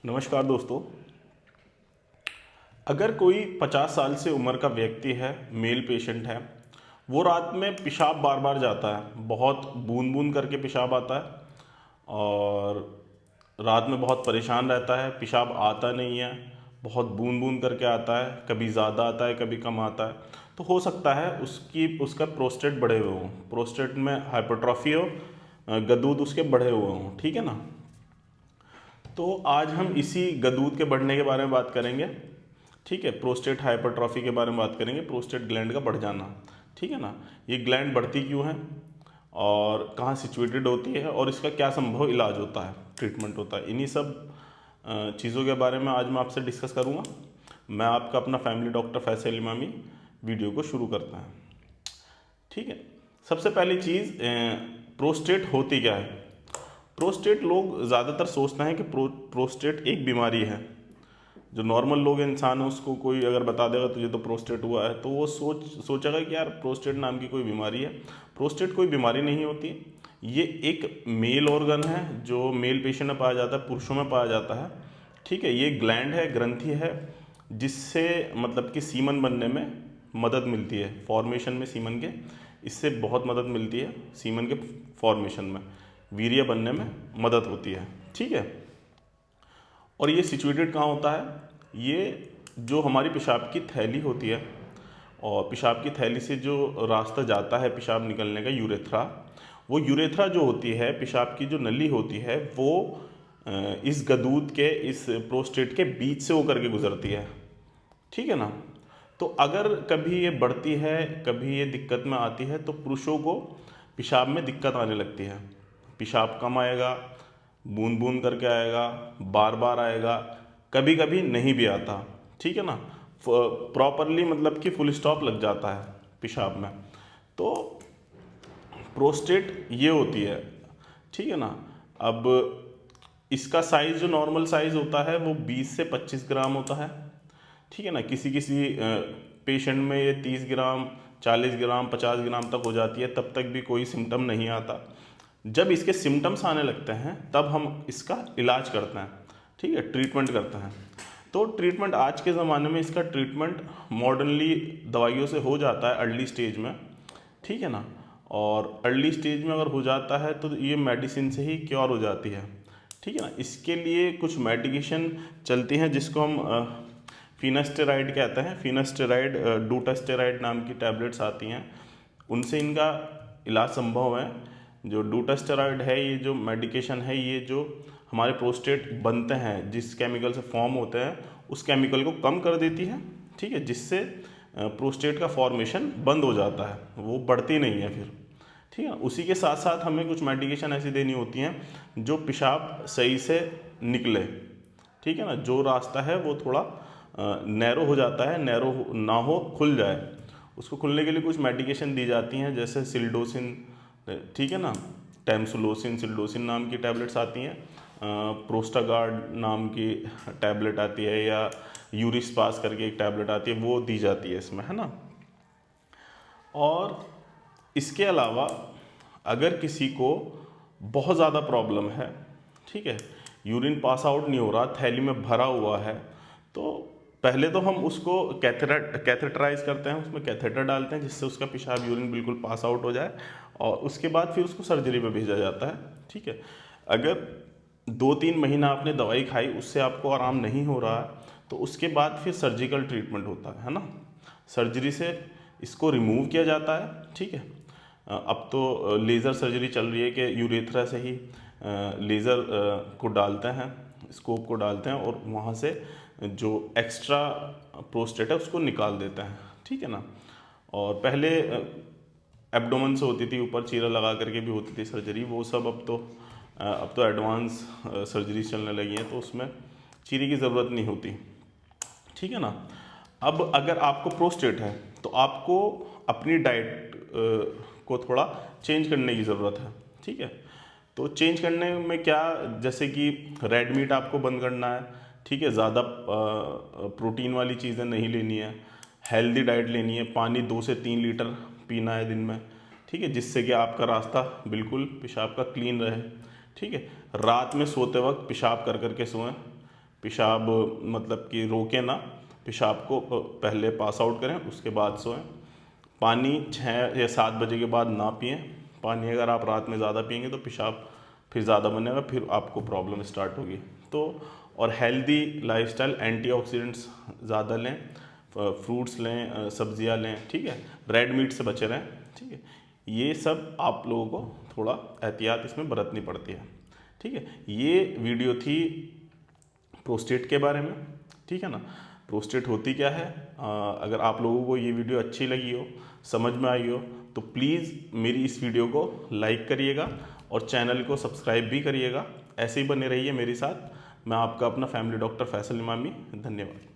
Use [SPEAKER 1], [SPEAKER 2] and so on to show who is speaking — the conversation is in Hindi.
[SPEAKER 1] नमस्कार दोस्तों। अगर कोई 50 साल से उम्र का व्यक्ति है, मेल पेशेंट है, वो रात में पेशाब बार बार जाता है, बहुत बूंद बूंद करके पेशाब आता है और रात में बहुत परेशान रहता है, पेशाब आता नहीं है, बहुत बूंद बूंद करके आता है, कभी ज़्यादा आता है कभी कम आता है। तो हो सकता है उसका प्रोस्टेट बढ़े हुए हों, प्रोस्टेट में हाइपरट्रॉफी हो, गदूद उसके बढ़े हुए हों, ठीक है ना। तो आज हम इसी गदूद के बढ़ने के बारे में बात करेंगे, ठीक है। प्रोस्टेट हाइपरट्रॉफी के बारे में बात करेंगे, प्रोस्टेट ग्लैंड का बढ़ जाना, ठीक है ना। ये ग्लैंड बढ़ती क्यों है और कहाँ सिचुएटेड होती है और इसका क्या संभव इलाज होता है, ट्रीटमेंट होता है, इन्हीं सब चीज़ों के बारे में आज मैं आपसे डिस्कस करूँगा। मैं आपका अपना family doctor Faisal Emami. Video को शुरू करते हैं, ठीक है। सबसे पहली चीज़, प्रोस्टेट होती क्या है। प्रोस्टेट लोग ज़्यादातर सोचते हैं कि प्रोस्टेट एक बीमारी है। जो नॉर्मल लोग इंसान है उसको कोई अगर बता देगा तुझे तो प्रोस्टेट हुआ है तो वो सोचेगा कि यार प्रोस्टेट नाम की कोई बीमारी है। प्रोस्टेट कोई बीमारी नहीं होती। ये एक मेल ऑर्गन है जो मेल पेशेंट में पाया जाता है, पुरुषों में पाया जाता है, ठीक है। ये ग्लैंड है, ग्रंथि है, जिससे मतलब कि सीमन बनने में मदद मिलती है, फॉर्मेशन में सीमन के, इससे बहुत मदद मिलती है सीमन के फॉर्मेशन में, वीर्य बनने में मदद होती है, ठीक है। और ये सिचुएटेड कहाँ होता है, ये जो हमारी पेशाब की थैली होती है और पेशाब की थैली से जो रास्ता जाता है पेशाब निकलने का, यूरेथ्रा, वो यूरेथ्रा जो होती है, पेशाब की जो नली होती है, वो इस गदूद के, इस प्रोस्टेट के बीच से होकर के गुजरती है, ठीक है ना। तो अगर कभी ये बढ़ती है, कभी ये दिक्कत में आती है तो पुरुषों को पेशाब में दिक्कत आने लगती है। पेशाब कम आएगा, बूंद बूंद करके आएगा, बार बार आएगा, कभी कभी नहीं भी आता, ठीक है ना। प्रॉपरली मतलब कि फुल स्टॉप लग जाता है पेशाब में। तो प्रोस्टेट ये होती है, ठीक है ना। अब इसका साइज़ जो नॉर्मल साइज़ होता है वो 20 से 25 ग्राम होता है, ठीक है ना। किसी किसी पेशेंट में ये 30 ग्राम, 40 ग्राम, 50 ग्राम तक हो जाती है, तब तक भी कोई सिम्टम नहीं आता। जब इसके सिम्टम्स आने लगते हैं तब हम इसका इलाज करते हैं, ठीक है, ट्रीटमेंट करते हैं। तो ट्रीटमेंट आज के ज़माने में इसका ट्रीटमेंट मॉडर्नली दवाइयों से हो जाता है अर्ली स्टेज में, ठीक है ना। और अर्ली स्टेज में अगर हो जाता है तो ये मेडिसिन से ही क्योर हो जाती है, ठीक है ना। इसके लिए कुछ मेडिकेशन चलती हैं जिसको हम फिनास्टेराइड कहते हैं। फिनास्टेराइड, डूटास्टेराइड नाम की टैबलेट्स आती हैं, उनसे इनका इलाज संभव है। जो डूटास्टेरॉइड है, ये जो मेडिकेशन है, ये जो हमारे प्रोस्टेट बनते हैं, जिस केमिकल से फॉर्म होते हैं, उस केमिकल को कम कर देती है, ठीक है, जिससे प्रोस्टेट का फॉर्मेशन बंद हो जाता है, वो बढ़ती नहीं है फिर, ठीक है। उसी के साथ साथ हमें कुछ मेडिकेशन ऐसी देनी होती हैं जो पेशाब सही से निकले, ठीक है ना। जो रास्ता है वो थोड़ा नैरो हो जाता है, नैरो ना हो, खुल जाए, उसको खुलने के लिए कुछ मेडिकेशन दी जाती हैं, जैसे सिल्डोसिन, ठीक है ना, टैमसुलोसिन, सिल्डोसिन नाम की टैबलेट्स आती हैं, प्रोस्टागार्ड नाम की टैबलेट आती है, या यूरिस्पास करके एक टैबलेट आती है, वो दी जाती है इसमें, है ना। और इसके अलावा अगर किसी को बहुत ज़्यादा प्रॉब्लम है, ठीक है, यूरिन पास आउट नहीं हो रहा, थैली में भरा हुआ है, तो पहले तो हम उसको कैथेटराइज करते हैं, उसमें कैथेटर डालते हैं जिससे उसका पेशाब यूरिन बिल्कुल पास आउट हो जाए, और उसके बाद फिर उसको सर्जरी पे भेजा जाता है, ठीक है। अगर 2-3 महीना आपने दवाई खाई, उससे आपको आराम नहीं हो रहा है, तो उसके बाद फिर सर्जिकल ट्रीटमेंट होता है ना। सर्जरी से इसको रिमूव किया जाता है, ठीक है। अब तो लेज़र सर्जरी चल रही है कि यूरेथ्रा से ही लेज़र को डालते हैं, स्कोप को डालते हैं और वहाँ से जो एक्स्ट्रा प्रोस्टेट है उसको निकाल देते हैं, ठीक है ना। और पहले एब्डोमेन से होती थी, ऊपर चीरा लगा करके भी होती थी सर्जरी, वो सब अब तो एडवांस सर्जरी चलने लगी हैं, तो उसमें चीरे की ज़रूरत नहीं होती, ठीक है ना। अब अगर आपको प्रोस्टेट है तो आपको अपनी डाइट को थोड़ा चेंज करने की ज़रूरत है, ठीक है। तो चेंज करने में क्या, जैसे कि रेड मीट आपको बंद करना है, ठीक है, ज़्यादा प्रोटीन वाली चीज़ें नहीं लेनी है, हेल्दी डाइट लेनी है, पानी 2 से 3 लीटर पीना है दिन में, ठीक है, जिससे कि आपका रास्ता बिल्कुल पेशाब का क्लीन रहे, ठीक है। रात में सोते वक्त पेशाब कर कर के सोएं, पेशाब मतलब कि रोकें ना, पेशाब को पहले पास आउट करें उसके बाद सोएं। पानी 6 या 7 बजे के बाद ना पिएं। पानी अगर आप रात में ज़्यादा पिएंगे तो पेशाब फिर ज़्यादा बनेगा, फिर आपको प्रॉब्लम स्टार्ट होगी। तो और हेल्दी लाइफस्टाइल, एंटीऑक्सीडेंट्स ज़्यादा लें, फ्रूट्स लें, सब्जियां लें, ठीक है, रेड मीट से बचे रहें, ठीक है। ये सब आप लोगों को थोड़ा एहतियात इसमें बरतनी पड़ती है, ठीक है। ये वीडियो थी प्रोस्टेट के बारे में, ठीक है ना। प्रोस्टेट होती क्या है, अगर आप लोगों को ये वीडियो अच्छी लगी हो, समझ में आई हो, तो प्लीज़ मेरी इस वीडियो को लाइक करिएगा और चैनल को सब्सक्राइब भी करिएगा। ऐसे ही बने रहिए मेरे साथ। मैं आपका अपना फैमिली डॉक्टर फैसल इमामी। धन्यवाद।